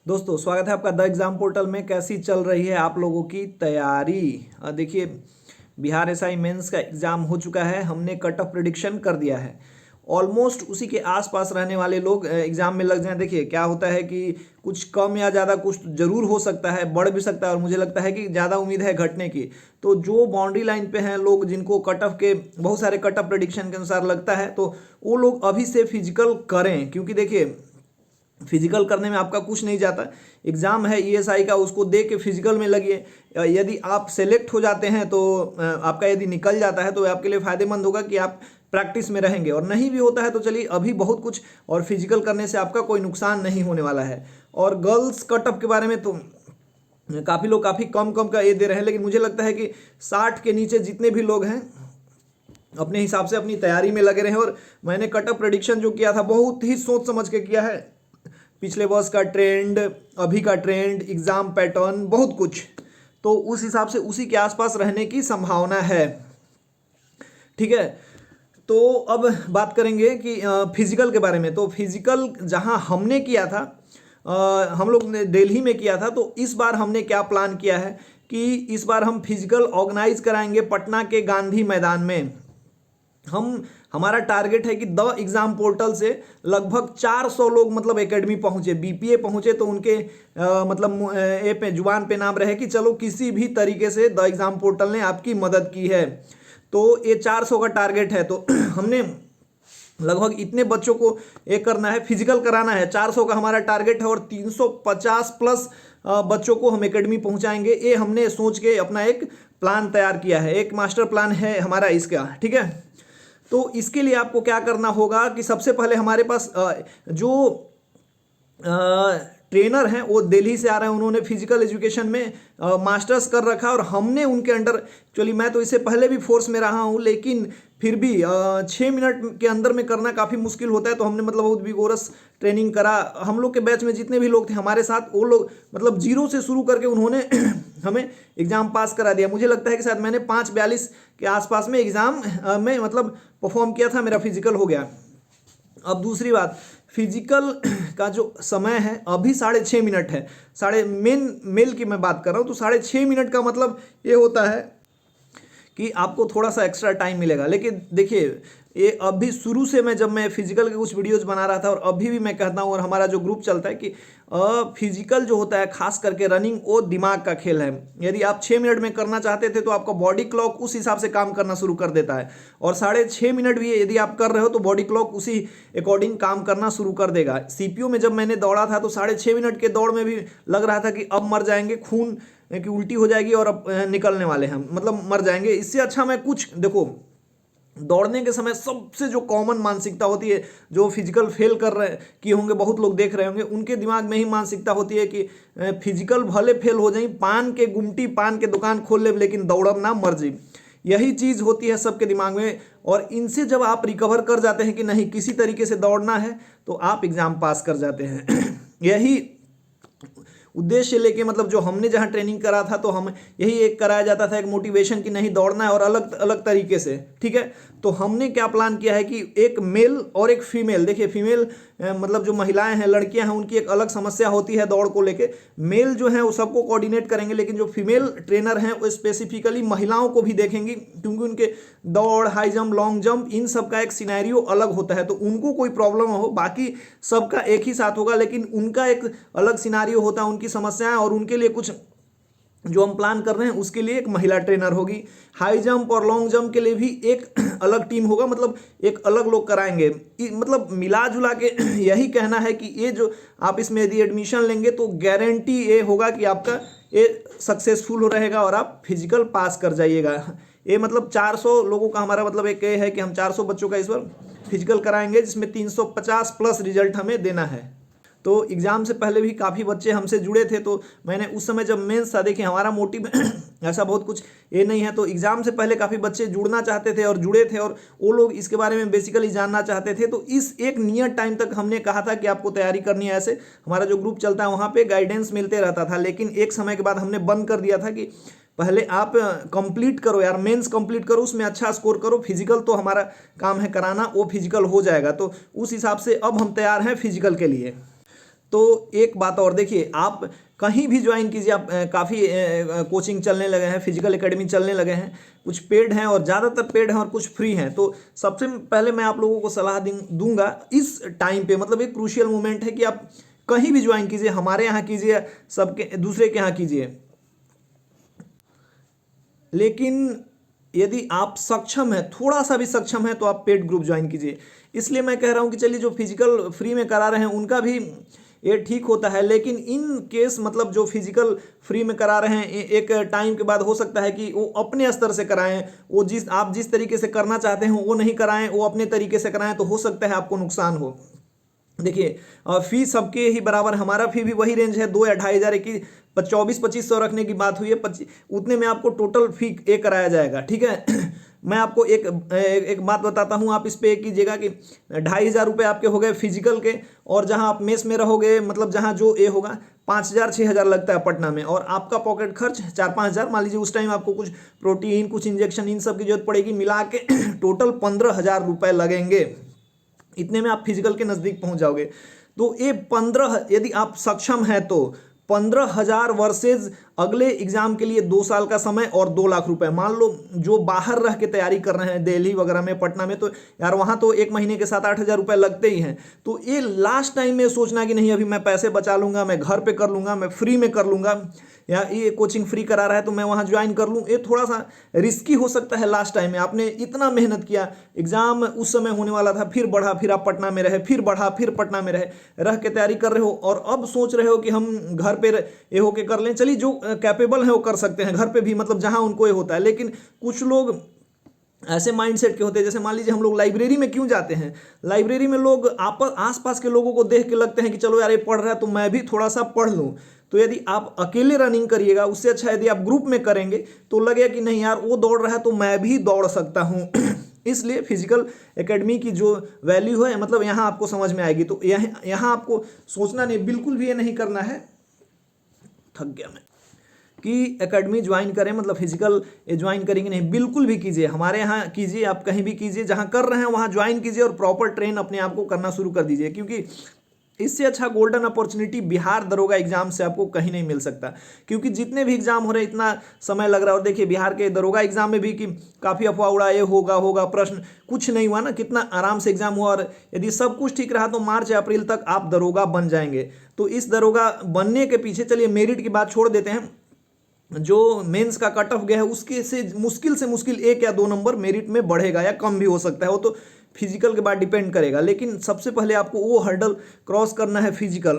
दोस्तों स्वागत है आपका द एग्ज़ाम पोर्टल में। कैसी चल रही है आप लोगों की तैयारी? देखिए, बिहार एसआई मेंस का एग्ज़ाम हो चुका है। हमने कट ऑफ प्रिडिक्शन कर दिया है। ऑलमोस्ट उसी के आसपास रहने वाले लोग एग्ज़ाम में लग जाएं। देखिए क्या होता है कि कुछ कम या ज़्यादा कुछ ज़रूर हो सकता है, बढ़ भी सकता है, और मुझे लगता है कि ज़्यादा उम्मीद है घटने की। तो जो बाउंड्री लाइन पे हैं लोग, जिनको कट ऑफ के बहुत सारे कट ऑफ प्रिडिक्शन के अनुसार लगता है, तो वो लोग अभी से फिजिकल करें, क्योंकि देखिए फिजिकल करने में आपका कुछ नहीं जाता। एग्ज़ाम है ईएसआई का, उसको दे के फिजिकल में लगिए। यदि आप सेलेक्ट हो जाते हैं तो आपका यदि निकल जाता है तो आपके लिए फ़ायदेमंद होगा कि आप प्रैक्टिस में रहेंगे, और नहीं भी होता है तो चलिए अभी बहुत कुछ, और फिजिकल करने से आपका कोई नुकसान नहीं होने वाला है। और गर्ल्स कटअप के बारे में तो काफ़ी लोग काफ़ी कम कम का ये दे रहे हैं, लेकिन मुझे लगता है कि 60 के नीचे जितने भी लोग हैं अपने हिसाब से अपनी तैयारी में लगे रहे हैं। और मैंने कटअप प्रेडिक्शन जो किया था बहुत ही सोच समझ के किया है। पिछले वर्ष का ट्रेंड, अभी का ट्रेंड, एग्ज़ाम पैटर्न, बहुत कुछ, तो उस हिसाब से उसी के आसपास रहने की संभावना है। ठीक है, तो अब बात करेंगे कि फिजिकल के बारे में। तो फिजिकल जहां हमने किया था, हम लोग ने दिल्ली में किया था, तो इस बार हमने क्या प्लान किया है कि इस बार हम फिजिकल ऑर्गेनाइज कराएंगे पटना के गांधी मैदान में। हमारा टारगेट है कि द एग्ज़ाम पोर्टल से लगभग 400 लोग मतलब एकेडमी पहुंचे, बीपीए पहुंचे, तो उनके मतलब ए पे जुबान पे नाम रहे कि चलो किसी भी तरीके से द एग्ज़ाम पोर्टल ने आपकी मदद की है। तो ये 400 का टारगेट है, तो हमने लगभग इतने बच्चों को एक करना है, फिजिकल कराना है। 400 का हमारा टारगेट है, और 350 प्लस बच्चों को हम एकेडमी पहुंचाएंगे। ये हमने सोच के अपना एक प्लान तैयार किया है, एक मास्टर प्लान है हमारा इसका। ठीक है, तो इसके लिए आपको क्या करना होगा कि सबसे पहले हमारे पास जो ट्रेनर हैं वो दिल्ली से आ रहे हैं, उन्होंने फिजिकल एजुकेशन में मास्टर्स कर रखा है, और हमने उनके अंडर, एक्चुअली मैं तो इससे पहले भी फोर्स में रहा हूँ, लेकिन फिर भी 6 मिनट के अंदर में करना काफ़ी मुश्किल होता है। तो हमने मतलब बहुत विगोरस ट्रेनिंग करा। हम लोग के बैच में जितने भी लोग थे हमारे साथ, वो लोग मतलब जीरो से शुरू करके उन्होंने हमें एग्ज़ाम पास करा दिया। मुझे लगता है कि शायद मैंने 5:42 के आसपास में एग्ज़ाम में मतलब परफॉर्म किया था, मेरा फिजिकल हो गया। अब दूसरी बात, फिजिकल का जो समय है अभी 6.5 मिनट है। मेल की मैं बात कर रहा हूँ, तो 6.5 मिनट का मतलब ये होता है कि आपको थोड़ा सा एक्स्ट्रा टाइम मिलेगा। लेकिन देखिए, ये अभी शुरू से जब मैं फिजिकल के कुछ वीडियोस बना रहा था, और अभी भी मैं कहता हूँ, और हमारा जो ग्रुप चलता है कि फिजिकल जो होता है खास करके रनिंग, वो दिमाग का खेल है। यदि आप 6 मिनट में करना चाहते थे तो आपका बॉडी क्लॉक उस हिसाब से काम करना शुरू कर देता है, और 6.5 मिनट भी यदि आप कर रहे हो तो बॉडी क्लॉक उसी अकॉर्डिंग काम करना शुरू कर देगा। सीपीयू में जब मैंने दौड़ा था तो 6.5 मिनट के दौड़ में भी लग रहा था कि अब मर जाएंगे, खून की उल्टी हो जाएगी, और अब निकलने वाले हैं, मतलब मर जाएंगे। इससे अच्छा मैं कुछ, देखो दौड़ने के समय सबसे जो कॉमन मानसिकता होती है, जो फिजिकल फेल कर रहे किए होंगे, बहुत लोग देख रहे होंगे, उनके दिमाग में ही मानसिकता होती है कि फिजिकल भले फेल हो जाए, पान के गुमटी, पान के दुकान खोल ले, लेकिन दौड़ब ना, मर जाए। यही चीज़ होती है सबके दिमाग में। और इनसे जब आप रिकवर कर जाते हैं कि नहीं किसी तरीके से दौड़ना है, तो आप एग्ज़ाम पास कर जाते हैं। यही उद्देश्य लेके, मतलब जो हमने जहाँ ट्रेनिंग करा था, तो हम यही एक कराया जाता था, एक मोटिवेशन कि नहीं दौड़ना है, और अलग अलग तरीके से। ठीक है, तो हमने क्या प्लान किया है कि एक मेल और एक फीमेल, देखिए फीमेल मतलब जो महिलाएं हैं, लड़कियां हैं, उनकी एक अलग समस्या होती है दौड़ को लेके। मेल जो है वो सबको कोऑर्डिनेट करेंगे, लेकिन जो फीमेल ट्रेनर हैं वो स्पेसिफिकली महिलाओं को भी देखेंगी, क्योंकि उनके दौड़, हाई जंप, लॉन्ग जंप, इन सब का एक सिनेरियो अलग होता है। तो उनको कोई प्रॉब्लम हो, बाकी सबका एक ही साथ होगा, लेकिन उनका एक अलग सिनेरियो होता है, उनकी समस्याएं, और उनके लिए कुछ जो हम प्लान कर रहे हैं उसके लिए एक महिला ट्रेनर होगी। हाई जंप और लॉन्ग जंप के लिए भी एक अलग टीम होगा, मतलब एक अलग लोग कराएंगे। मतलब मिला जुला के यही कहना है कि ये जो आप इसमें यदि एडमिशन लेंगे तो गारंटी ये होगा कि आपका ये सक्सेसफुल हो रहेगा, और आप फिजिकल पास कर जाइएगा। ये मतलब 400 लोगों का हमारा मतलब एक ये है कि हम 400 बच्चों का इस बार फिजिकल कराएंगे, जिसमें 350 प्लस रिजल्ट हमें देना है। तो एग्ज़ाम से पहले भी काफ़ी बच्चे हमसे जुड़े थे, तो मैंने उस समय जब मेंस था, देखिए हमारा मोटिव ऐसा बहुत कुछ ये नहीं है, तो एग्ज़ाम से पहले काफ़ी बच्चे जुड़ना चाहते थे और जुड़े थे, और वो लोग इसके बारे में बेसिकली जानना चाहते थे। तो इस एक नियर टाइम तक हमने कहा था कि आपको तैयारी करनी है। ऐसे हमारा जो ग्रुप चलता है वहाँ पर गाइडेंस मिलते रहता था, लेकिन एक समय के बाद हमने बंद कर दिया था कि पहले आप कंप्लीट करो यार, मेंस कंप्लीट करो, उसमें अच्छा स्कोर करो, फिजिकल तो हमारा काम है कराना, वो फिजिकल हो जाएगा। तो उस हिसाब से अब हम तैयार हैं फिजिकल के लिए। तो एक बात और देखिए, आप कहीं भी ज्वाइन कीजिए, आप काफ़ी कोचिंग चलने लगे हैं, फिजिकल एकेडमी चलने लगे हैं, कुछ पेड हैं और ज़्यादातर पेड हैं और कुछ फ्री हैं। तो सबसे पहले मैं आप लोगों को सलाह दूंगा इस टाइम पे, मतलब एक क्रूशियल मोमेंट है कि आप कहीं भी ज्वाइन कीजिए, हमारे यहाँ कीजिए, सबके दूसरे के यहाँ कीजिए, लेकिन यदि आप सक्षम है, थोड़ा सा भी सक्षम है, तो आप पेड ग्रुप ज्वाइन कीजिए। इसलिए मैं कह रहा हूँ कि चलिए जो फिजिकल फ्री में करा रहे हैं उनका भी ये ठीक होता है, लेकिन इन केस मतलब जो फिजिकल फ्री में करा रहे हैं एक टाइम के बाद हो सकता है कि वो अपने स्तर से कराएं, वो आप जिस तरीके से करना चाहते हैं वो नहीं कराएं, वो अपने तरीके से कराएं, तो हो सकता है आपको नुकसान हो। देखिए फी सबके ही बराबर, हमारा फी भी वही रेंज है 2 या 2,500 की 24-2500 रखने की बात हुई है, उतने में आपको टोटल फी कराया जाएगा, ठीक है। मैं आपको एक बात बताता हूँ, आप इस पे कीजिएगा कि 2,500 रुपये आपके हो गए फिजिकल के, और जहाँ आप मेस में रहोगे, मतलब जहाँ जो होगा 5,000-6,000 लगता है पटना में, और आपका पॉकेट खर्च 4-5,000, मान लीजिए उस टाइम आपको कुछ प्रोटीन, कुछ इंजेक्शन, इन सब की जरूरत पड़ेगी, मिला के टोटल 15,000 रुपये लगेंगे। इतने में आप फिजिकल के नज़दीक पहुंच जाओगे। तो ये 15, यदि आप सक्षम हैं तो 15,000 वर्सेज अगले एग्जाम के लिए 2 साल का समय और 2 लाख रुपए। मान लो जो बाहर रह के तैयारी कर रहे हैं दिल्ली वगैरह में, पटना में, तो यार वहाँ तो 1 महीने के 7-8 हज़ार रुपये लगते ही हैं। तो ये लास्ट टाइम में सोचना कि नहीं अभी मैं पैसे बचा लूँगा, मैं घर पे कर लूँगा, मैं फ्री में कर लूँगा, या ये कोचिंग फ्री करा रहा है तो मैं वहाँ ज्वाइन कर लूँ, ये थोड़ा सा रिस्की हो सकता है। लास्ट टाइम में आपने इतना मेहनत किया, एग्जाम उस समय होने वाला था, फिर बढ़ा, फिर आप पटना में रहे, फिर बढ़ा, फिर पटना में रह के तैयारी कर रहे हो, और अब सोच रहे हो कि हम घर पे ये होके कर लें। चलिए जो कैपेबल है वो कर सकते हैं घर पे भी, मतलब जहाँ उनको ये होता है, लेकिन कुछ लोग ऐसे माइंडसेट के होते हैं, जैसे मान लीजिए हम लोग लाइब्रेरी में क्यों जाते हैं, लाइब्रेरी में लोग आसपास के लोगों को देख के लगते हैं कि चलो यार ये पढ़ रहा है तो मैं भी थोड़ा सा पढ़ लूँ। तो यदि आप अकेले रनिंग करिएगा, उससे अच्छा यदि आप ग्रुप में करेंगे तो लगेगा कि नहीं यार वो दौड़ रहा है तो मैं भी दौड़ सकता हूँ। इसलिए फिजिकल एकेडमी की जो वैल्यू है, मतलब यहाँ आपको समझ में आएगी। तो यहाँ आपको सोचना नहीं, बिल्कुल भी ये नहीं करना है, थक गया मैं, कि एकेडमी ज्वाइन करें मतलब फिजिकल ज्वाइन करेंगे, नहीं, बिल्कुल भी कीजिए, हमारे यहाँ कीजिए, आप कहीं भी कीजिए, जहाँ कर रहे हैं वहाँ ज्वाइन कीजिए और प्रॉपर ट्रेन अपने आप को करना शुरू कर दीजिए, क्योंकि इससे अच्छा गोल्डन अपॉर्चुनिटी बिहार दरोगा एग्जाम से आपको कहीं नहीं मिल सकता। क्योंकि जितने भी एग्जाम हो रहे हैं इतना समय लग रहा है, और देखिए बिहार के दरोगा एग्जाम में भी कि काफ़ी अफवाह उड़ा, ये होगा प्रश्न, कुछ नहीं हुआ ना, कितना आराम से एग्जाम हुआ, और यदि सब कुछ ठीक रहा तो मार्च या अप्रैल तक आप दरोगा बन जाएंगे। तो इस दरोगा बनने के पीछे, चलिए मेरिट की बात छोड़ देते हैं, जो मेंस का कट ऑफ गया है उसके से मुश्किल 1 या 2 नंबर मेरिट में बढ़ेगा या कम भी हो सकता है, वो तो फिजिकल के बाद डिपेंड करेगा। लेकिन सबसे पहले आपको वो हर्डल क्रॉस करना है, फिजिकल।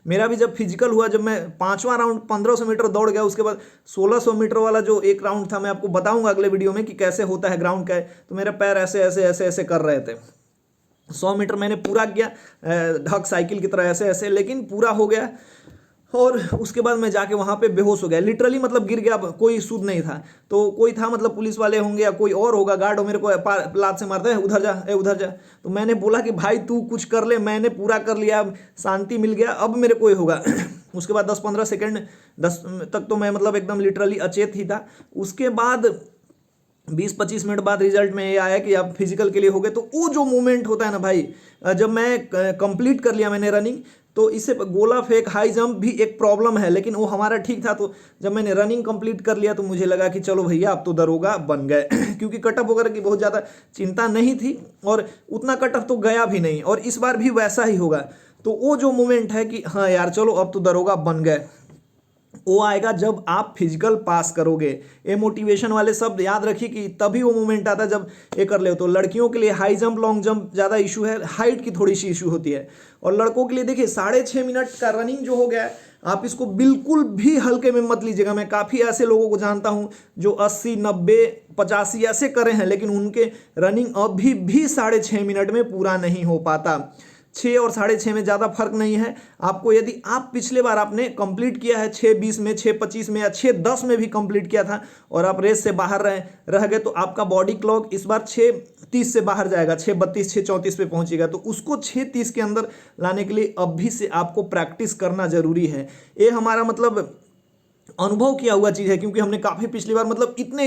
मेरा भी जब फिजिकल हुआ, जब मैं 5वां राउंड 1500 मीटर दौड़ गया, उसके बाद 1600 मीटर वाला जो एक राउंड था, मैं आपको बताऊंगा अगले वीडियो में कि कैसे होता है, ग्राउंड का है, तो मेरे पैर ऐसे ऐसे ऐसे ऐसे कर रहे थे। 100 मीटर मैंने पूरा किया ढक साइकिल की तरह ऐसे ऐसे, लेकिन पूरा हो गया, और उसके बाद मैं जाके वहाँ पे बेहोश हो गया, लिटरली, मतलब गिर गया, कोई सूद नहीं था, तो कोई था, मतलब पुलिस वाले होंगे या कोई और होगा, गार्ड हो, मेरे को लात से मारता है, उधर जा, उधर जा। तो मैंने बोला कि भाई तू कुछ कर ले, मैंने पूरा कर लिया, शांति मिल गया, अब मेरे को होगा। उसके बाद 10-15 सेकेंड 10 तक तो मैं मतलब एकदम लिटरली अचेत ही था। उसके बाद 20-25 मिनट बाद रिजल्ट में ये आया कि आप फिजिकल के लिए हो गए। तो वो जो मोमेंट होता है ना भाई, जब मैं कंप्लीट कर लिया मैंने रनिंग, तो इससे गोला फेंक, हाई जंप भी एक प्रॉब्लम है, लेकिन वो हमारा ठीक था। तो जब मैंने रनिंग कंप्लीट कर लिया तो मुझे लगा कि चलो भैया अब तो दरोगा बन गए। क्योंकि कटअप वगैरह की बहुत ज़्यादा चिंता नहीं थी, और उतना कटअप तो गया भी नहीं, और इस बार भी वैसा ही होगा। तो वो जो मोमेंट है कि हाँ यार चलो अब तो दरोगा बन गए, वो आएगा जब आप फिजिकल पास करोगे। ये मोटिवेशन वाले शब्द याद रखिए कि तभी वो मोमेंट आता है जब ये कर ले। तो लड़कियों के लिए हाई जंप, लॉन्ग जंप ज़्यादा इशू है, हाइट की थोड़ी सी इशू होती है, और लड़कों के लिए देखिए 6.5 मिनट का रनिंग जो हो गया है, आप इसको बिल्कुल भी हल्के में मत लीजिएगा। मैं काफ़ी ऐसे लोगों को जानता हूँ जो 80, 90, 85 ऐसे करे हैं, लेकिन उनके रनिंग अभी भी 6.5 मिनट में पूरा नहीं हो पाता। 6 और 6.5 में ज़्यादा फर्क नहीं है आपको। यदि आप पिछले बार आपने कंप्लीट किया है 6:20 में, 6:25 में या 6:10 में भी कंप्लीट किया था, और आप रेस से बाहर रह गए, तो आपका बॉडी क्लॉक इस बार 6:30 से बाहर जाएगा, 6:32, 6:34 पे पहुंचेगा। तो उसको 6:30 के अंदर लाने के लिए अभी से आपको प्रैक्टिस करना जरूरी है। ये हमारा मतलब अनुभव किया हुआ चीज़ है, क्योंकि हमने काफ़ी पिछली बार मतलब इतने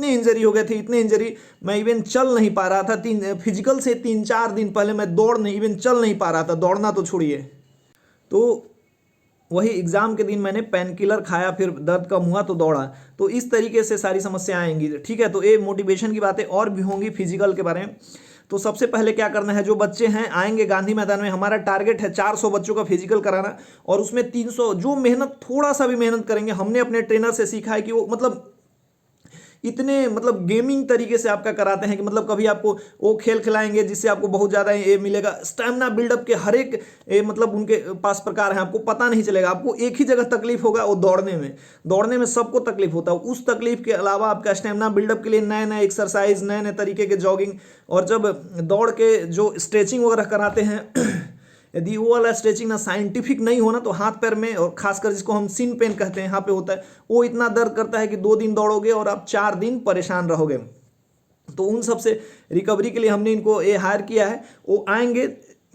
इंजरी हो गए थे, इतने इंजरी, मैं इवन चल नहीं पा रहा था। फिजिकल से 3-4 दिन पहले मैं दौड़ नहीं, इवन चल नहीं पा रहा था, दौड़ना तो छोड़िए। तो वही एग्ज़ाम के दिन मैंने पेन किलर खाया, फिर दर्द कम हुआ तो दौड़ा। तो इस तरीके से सारी समस्याएं आएंगी, ठीक है। तो ये मोटिवेशन की बातें और भी होंगी फिजिकल के बारे में। तो सबसे पहले क्या करना है, जो बच्चे हैं आएंगे गांधी मैदान में, हमारा टारगेट है 400 बच्चों का फिजिकल कराना, और उसमें 300 जो मेहनत, थोड़ा सा भी मेहनत करेंगे, हमने अपने ट्रेनर से सीखा है कि वो मतलब इतने मतलब गेमिंग तरीके से आपका कराते हैं कि मतलब कभी आपको वो खेल खिलाएंगे जिससे आपको बहुत ज़्यादा ये मिलेगा, स्टैमिना बिल्डअप के हर एक मतलब उनके पास प्रकार हैं, आपको पता नहीं चलेगा। आपको एक ही जगह तकलीफ होगा, वो दौड़ने में सबको तकलीफ होता है। उस तकलीफ के अलावा आपका स्टैमिना बिल्डअप के लिए नए नए एक्सरसाइज, नए नए तरीके के जॉगिंग, और जब दौड़ के जो स्ट्रेचिंग वगैरह कराते हैं यदि वो वाला स्ट्रेचिंग ना साइंटिफिक नहीं होना तो हाथ पैर में, और खासकर जिसको हम सिन पेन कहते हैं, यहाँ पे होता है, वो इतना दर्द करता है कि 2 दिन दौड़ोगे और आप 4 दिन परेशान रहोगे। तो उन सब से रिकवरी के लिए हमने इनको ये हायर किया है। वो आएंगे,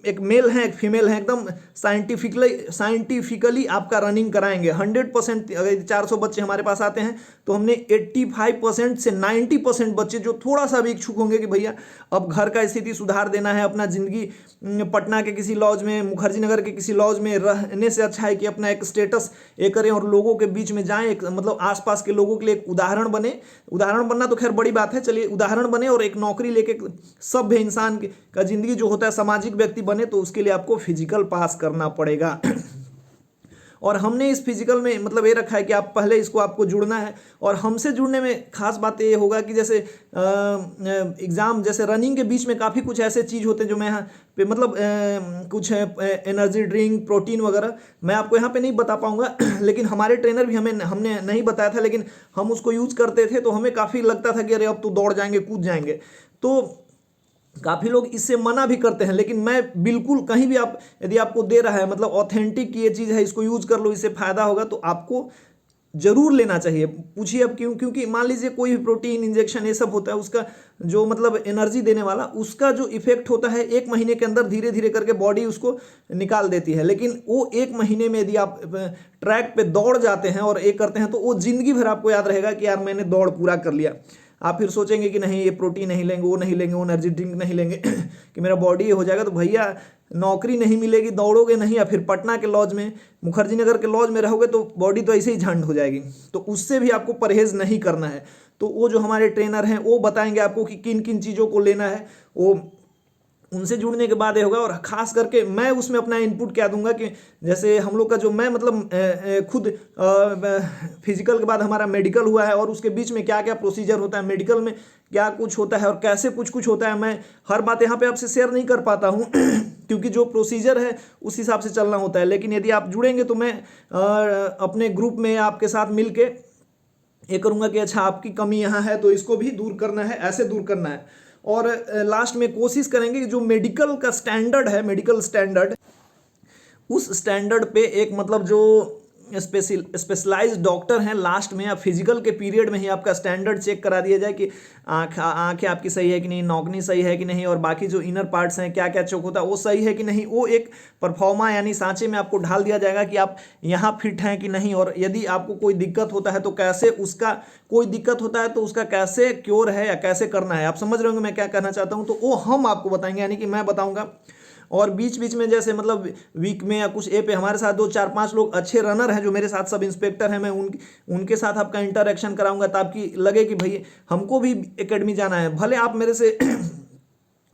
एक मेल है एक फीमेल है, एकदम साइंटिफिकली आपका रनिंग कराएंगे 100%। अगर 400 बच्चे हमारे पास आते हैं तो हमने 85% से 90% बच्चे जो थोड़ा सा भी इच्छुक होंगे कि भैया अब घर का स्थिति सुधार देना है, अपना जिंदगी पटना के किसी लॉज में, मुखर्जी नगर के किसी लॉज में रहने से अच्छा है कि अपना एक स्टेटस ये करें और लोगों के बीच में जाएं, एक मतलब आसपास के लोगों के लिए एक उदाहरण बने। उदाहरण बनना तो खैर बड़ी बात है, चलिए उदाहरण बने, और एक नौकरी लेके सभ्य इंसान का जिंदगी जो होता है, सामाजिक व्यक्ति बने, तो उसके लिए आपको फिजिकल पास करना पड़ेगा। और हमने इस फिजिकल में मतलब ये रखा है कि आप पहले इसको आपको जुड़ना है, और हमसे जुड़ने में खास बात ये होगा कि जैसे एग्ज़ाम, जैसे रनिंग के बीच में काफ़ी कुछ ऐसे चीज़ होते हैं जो मैं यहाँ पे मतलब कुछ एनर्जी ड्रिंक, प्रोटीन वगैरह मैं आपको यहाँ पे नहीं बता पाऊँगा लेकिन हमारे ट्रेनर भी हमने नहीं बताया था, लेकिन हम उसको यूज़ करते थे, तो हमें काफ़ी लगता था कि अरे अब तो दौड़ जाएंगे, कूद जाएंगे। तो काफ़ी लोग इससे मना भी करते हैं, लेकिन मैं बिल्कुल कहीं भी आप यदि आपको दे रहा है मतलब ऑथेंटिक ये चीज़ है, इसको यूज़ कर लो, इससे फ़ायदा होगा, तो आपको जरूर लेना चाहिए। पूछिए अब क्यों? क्योंकि मान लीजिए कोई भी प्रोटीन इंजेक्शन ये सब होता है, उसका जो मतलब एनर्जी देने वाला, उसका जो इफेक्ट होता है 1 महीने के अंदर धीरे धीरे करके बॉडी उसको निकाल देती है। लेकिन वो 1 महीने में यदि आप ट्रैक पे दौड़ जाते हैं और ये करते हैं, तो वो जिंदगी भर आपको याद रहेगा कि यार मैंने दौड़ पूरा कर लिया। आप फिर सोचेंगे कि नहीं ये प्रोटीन नहीं लेंगे, वो नहीं लेंगे, वो एनर्जी ड्रिंक नहीं लेंगे कि मेरा बॉडी हो जाएगा। तो भैया नौकरी नहीं मिलेगी, दौड़ोगे नहीं, या फिर पटना के लॉज में, मुखर्जी नगर के लॉज में रहोगे तो बॉडी तो ऐसे ही झंड हो जाएगी। तो उससे भी आपको परहेज नहीं करना है। तो वो जो हमारे ट्रेनर हैं वो बताएंगे आपको कि किन किन चीज़ों को लेना है। वो उनसे जुड़ने के बाद ये होगा। और ख़ास करके मैं उसमें अपना इनपुट क्या दूंगा कि जैसे हम लोग का जो मैं मतलब खुद फिजिकल के बाद हमारा मेडिकल हुआ है, और उसके बीच में क्या क्या प्रोसीजर होता है, मेडिकल में क्या कुछ होता है और कैसे कुछ होता है, मैं हर बात यहाँ पे आपसे शेयर नहीं कर पाता हूँ क्योंकि जो प्रोसीजर है उस हिसाब से चलना होता है। लेकिन यदि आप जुड़ेंगे तो मैं अपने ग्रुप में आपके साथ मिल के ये करूँगा कि अच्छा आपकी कमी यहाँ है तो इसको भी दूर करना है, ऐसे दूर करना है। और लास्ट में कोशिश करेंगे कि जो मेडिकल का स्टैंडर्ड है, मेडिकल स्टैंडर्ड, उस स्टैंडर्ड पे एक मतलब जो स्पेशलाइज्ड डॉक्टर हैं, लास्ट में या फिजिकल के पीरियड में ही आपका स्टैंडर्ड चेक करा दिया जाए कि आँखें आपकी सही है कि नहीं, नौकनी सही है कि नहीं, और बाकी जो इनर पार्ट्स हैं क्या क्या चेक होता है वो सही है कि नहीं। वो एक परफॉर्मा यानी सांचे में आपको ढाल दिया जाएगा कि आप यहाँ फिट हैं कि नहीं, और यदि आपको कोई दिक्कत होता है तो कैसे उसका, कोई दिक्कत होता है तो उसका कैसे क्योर है या कैसे करना है। आप समझ रहे होंगे मैं क्या कहना चाहता हूँ। तो वो हम आपको बताएंगे, यानी कि मैं बताऊँगा। और बीच बीच में जैसे मतलब वीक में या कुछ पे हमारे साथ 2-4-5 लोग अच्छे रनर हैं जो मेरे साथ सब इंस्पेक्टर हैं, मैं उनके साथ आपका इंटरेक्शन कराऊंगा ताकि लगे कि भाई हमको भी एकेडमी जाना है। भले आप मेरे से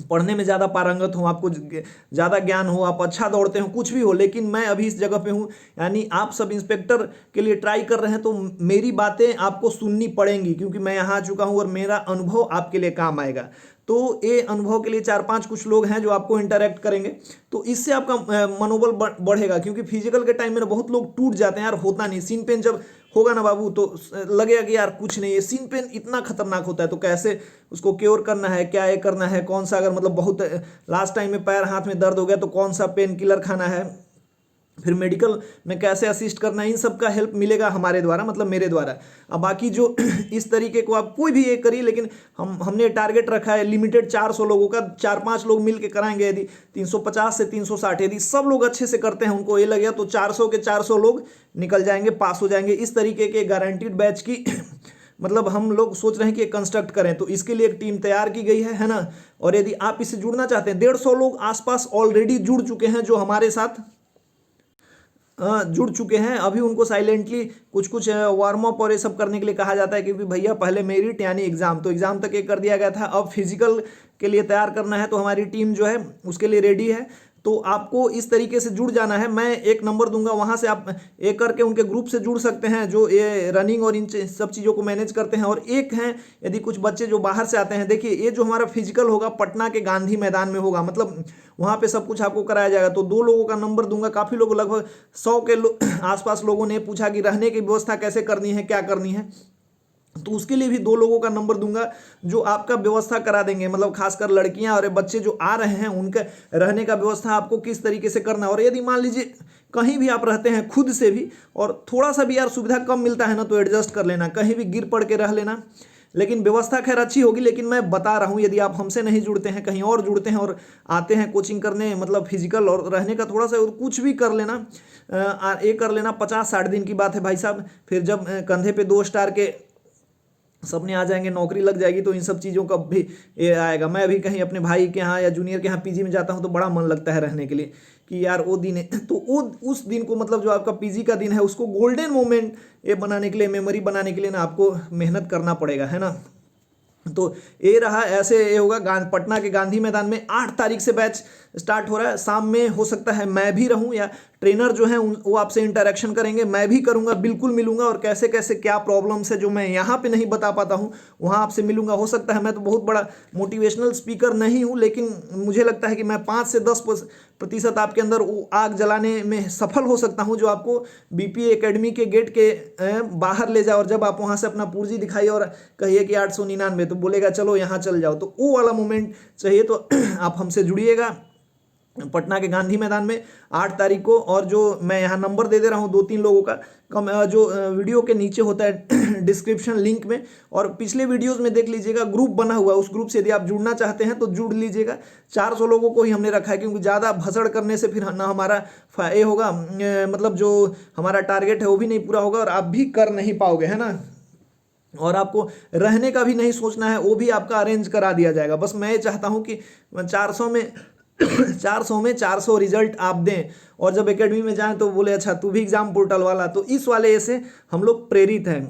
पढ़ने में ज़्यादा पारंगत हो, आपको ज़्यादा ज्ञान हो, आप अच्छा दौड़ते हो, कुछ भी हो, लेकिन मैं अभी इस जगह पे हूँ, यानी आप सब इंस्पेक्टर के लिए ट्राई कर रहे हैं, तो मेरी बातें आपको सुननी पड़ेंगी क्योंकि मैं यहाँ आ चुका हूँ और मेरा अनुभव आपके लिए काम आएगा। तो ये अनुभव के लिए 4-5 कुछ लोग हैं जो आपको इंटरेक्ट करेंगे, तो इससे आपका मनोबल बढ़ेगा। क्योंकि फिजिकल के टाइम में बहुत लोग टूट जाते हैं, यार होता नहीं, सीन पेन जब होगा ना बाबू तो लगेगा कि यार कुछ नहीं है, सीन पेन इतना खतरनाक होता है, तो कैसे उसको क्योर करना है, क्या ये करना है, कौन सा, अगर मतलब बहुत लास्ट टाइम में पैर हाथ में दर्द हो गया तो कौन सा पेन किलर खाना है, फिर मेडिकल में कैसे असिस्ट करना है, इन सब का हेल्प मिलेगा हमारे द्वारा, मतलब मेरे द्वारा। अब बाकी जो इस तरीके को आप कोई भी ये करिए, लेकिन हमने टारगेट रखा है लिमिटेड 400 लोगों का, 4-5 लोग मिल के कराएंगे। यदि 350 से 360 यदि सब लोग अच्छे से करते हैं, उनको ये लगे तो 400 के 400 लोग निकल जाएंगे, पास हो जाएंगे। इस तरीके के गारंटीड बैच की मतलब हम लोग सोच रहे हैं कि कंस्ट्रक्ट करें, तो इसके लिए एक टीम तैयार की गई है ना। और यदि आप इससे जुड़ना चाहते हैं, 150 लोग आसपास ऑलरेडी जुड़ चुके हैं जो हमारे साथ जुड़ चुके हैं, अभी उनको साइलेंटली कुछ कुछ वार्म अप और ये सब करने के लिए कहा जाता है, क्योंकि भैया पहले मेरिट यानी एग्ज़ाम, तो एग्ज़ाम तक ये कर दिया गया था, अब फिजिकल के लिए तैयार करना है, तो हमारी टीम जो है उसके लिए रेडी है। तो आपको इस तरीके से जुड़ जाना है। मैं एक नंबर दूंगा, वहाँ से आप एक करके उनके ग्रुप से जुड़ सकते हैं जो ये रनिंग और इन सब चीज़ों को मैनेज करते हैं। और एक हैं यदि कुछ बच्चे जो बाहर से आते हैं, देखिए ये जो हमारा फिजिकल होगा पटना के गांधी मैदान में होगा, मतलब वहाँ पे सब कुछ आपको कराया जाएगा। तो 2 लोगों का नंबर दूंगा। काफ़ी लोग, लगभग 100 के आसपास लोगों ने पूछा कि रहने की व्यवस्था कैसे करनी है, क्या करनी है, तो उसके लिए भी 2 लोगों का नंबर दूंगा जो आपका व्यवस्था करा देंगे। मतलब खासकर लड़कियां और बच्चे जो आ रहे हैं उनका रहने का व्यवस्था आपको किस तरीके से करना है। और यदि मान लीजिए कहीं भी आप रहते हैं खुद से भी और थोड़ा सा भी यार सुविधा कम मिलता है ना, तो एडजस्ट कर लेना, कहीं भी गिर पड़ के रह लेना, लेकिन व्यवस्था खैर अच्छी होगी। लेकिन मैं बता रहा हूँ, यदि आप हमसे नहीं जुड़ते हैं, कहीं और जुड़ते हैं और आते हैं कोचिंग करने, मतलब फिजिकल और रहने का थोड़ा सा कुछ भी कर लेना, ये कर लेना, 50-60 दिन की बात है भाई साहब। फिर जब कंधे पे 2 स्टार के सपने आ जाएंगे, नौकरी लग जाएगी, तो इन सब चीज़ों का भी ये आएगा। मैं अभी कहीं अपने भाई के यहाँ या जूनियर के यहाँ पीजी में जाता हूँ तो बड़ा मन लगता है रहने के लिए कि यार वो दिन है। तो वो उस दिन को, मतलब जो आपका पीजी का दिन है, उसको गोल्डन मोमेंट ये बनाने के लिए, मेमोरी बनाने के लिए ना आपको मेहनत करना पड़ेगा, है ना। तो ये रहा, ऐसे ये होगा। पटना के गांधी मैदान में 8 तारीख से बैच स्टार्ट हो रहा है। शाम में हो सकता है मैं भी रहूं या ट्रेनर जो है वो आपसे इंटरेक्शन करेंगे, मैं भी करूंगा, बिल्कुल मिलूंगा। और कैसे कैसे क्या प्रॉब्लम्स है जो मैं यहाँ पे नहीं बता पाता हूँ, वहाँ आपसे मिलूंगा। हो सकता है मैं तो बहुत बड़ा मोटिवेशनल स्पीकर नहीं हूँ, लेकिन मुझे लगता है कि मैं 5 से 10% आपके अंदर वो आग जलाने में सफल हो सकता हूँ, जो आपको बीपीए एकेडमी के गेट के बाहर ले जाए। और जब आप वहाँ से अपना पूर्जी दिखाइए और कहिए कि 899, तो बोलेगा चलो यहाँ चल जाओ, तो वो वाला मोमेंट चाहिए। तो आप हमसे जुड़िएगा पटना के गांधी मैदान में 8 तारीख को। और जो मैं यहाँ नंबर दे रहा हूँ 2-3 लोगों का, जो वीडियो के नीचे होता है डिस्क्रिप्शन लिंक में, और पिछले वीडियोस में देख लीजिएगा, ग्रुप बना हुआ है, उस ग्रुप से यदि आप जुड़ना चाहते हैं तो जुड़ लीजिएगा। 400 लोगों को ही हमने रखा है, क्योंकि ज़्यादा भसड़ करने से फिर ना हमारा ये होगा, मतलब जो हमारा टारगेट है वो भी नहीं पूरा होगा और आप भी कर नहीं पाओगे, है ना। और आपको रहने का भी नहीं सोचना है, वो भी आपका अरेंज करा दिया जाएगा। बस मैं ये चाहता हूँ कि 400 में 400 रिजल्ट आप दें, और जब एकेडमी में जाएं तो बोले अच्छा तू भी एग्जाम पोर्टल वाला। तो इस वाले से हम लोग प्रेरित हैं।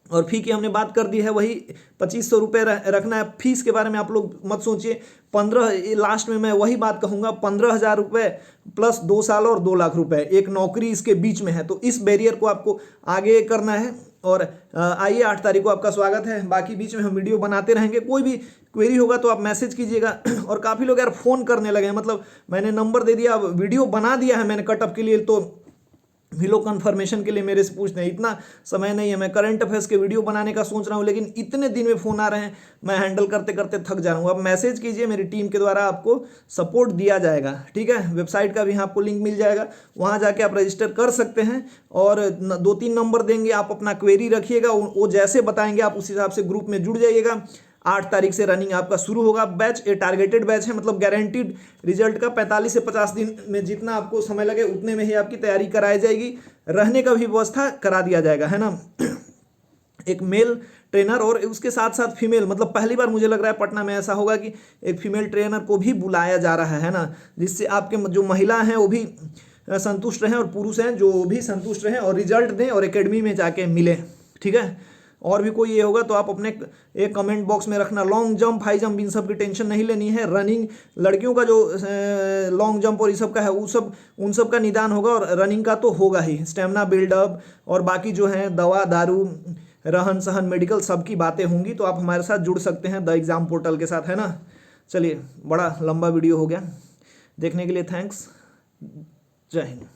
और फी की हमने बात कर दी है, वही 2500 रुपये रखना है। फीस के बारे में आप लोग मत सोचिए, 15 लास्ट में मैं वही बात कहूँगा, 15,000 रुपये प्लस 2 साल और 2 लाख रुपए, एक नौकरी इसके बीच में है। तो इस बैरियर को आपको आगे करना है। और आइए 8 तारीख को आपका स्वागत है। बाकी बीच में हम वीडियो बनाते रहेंगे, कोई भी क्वेरी होगा तो आप मैसेज कीजिएगा। और काफ़ी लोग यार फ़ोन करने लगे हैं, मतलब मैंने नंबर दे दिया, अब वीडियो बना दिया है मैंने कटअप के लिए, तो भी लोग कन्फर्मेशन के लिए मेरे से पूछते हैं। इतना समय नहीं है, मैं करंट अफेयर्स के वीडियो बनाने का सोच रहा हूँ, लेकिन इतने दिन में फ़ोन आ रहे हैं, मैं हैंडल करते करते थक जा रहा हूँ। अब मैसेज कीजिए, मेरी टीम के द्वारा आपको सपोर्ट दिया जाएगा, ठीक है। वेबसाइट का भी आपको लिंक मिल जाएगा, वहाँ जाके आप रजिस्टर कर सकते हैं। और 2-3 नंबर देंगे, आप अपना क्वेरी रखिएगा, वो जैसे बताएंगे आप उस हिसाब से ग्रुप में जुड़ जाइएगा। 8 तारीख से रनिंग आपका शुरू होगा। बैच ये टारगेटेड बैच है, मतलब गारंटीड रिजल्ट का 45 से 50 दिन में जितना आपको समय लगे उतने में ही आपकी तैयारी कराई जाएगी। रहने का भी व्यवस्था करा दिया जाएगा, है ना। एक मेल ट्रेनर और उसके साथ साथ फीमेल, मतलब पहली बार मुझे लग रहा है पटना में ऐसा होगा कि एक फीमेल ट्रेनर को भी बुलाया जा रहा है ना, जिससे आपके जो महिला हैं वो भी संतुष्ट रहें और पुरुष हैं जो भी संतुष्ट रहें और रिजल्ट दें और एकेडमी में जाके मिले, ठीक है। और भी कोई ये होगा तो आप अपने एक कमेंट बॉक्स में रखना। लॉन्ग जंप, हाई जंप, इन सब की टेंशन नहीं लेनी है। रनिंग, लड़कियों का जो लॉन्ग जंप और ये सब का है, वो सब उन सब का निदान होगा, और रनिंग का तो होगा ही। स्टेमिना बिल्डअप और बाकी जो है दवा दारू, रहन सहन, मेडिकल, सब की बातें होंगी। तो आप हमारे साथ जुड़ सकते हैं द एग्ज़ाम पोर्टल के साथ, है ना। चलिए, बड़ा लंबा वीडियो हो गया, देखने के लिए थैंक्स। जय हिंद।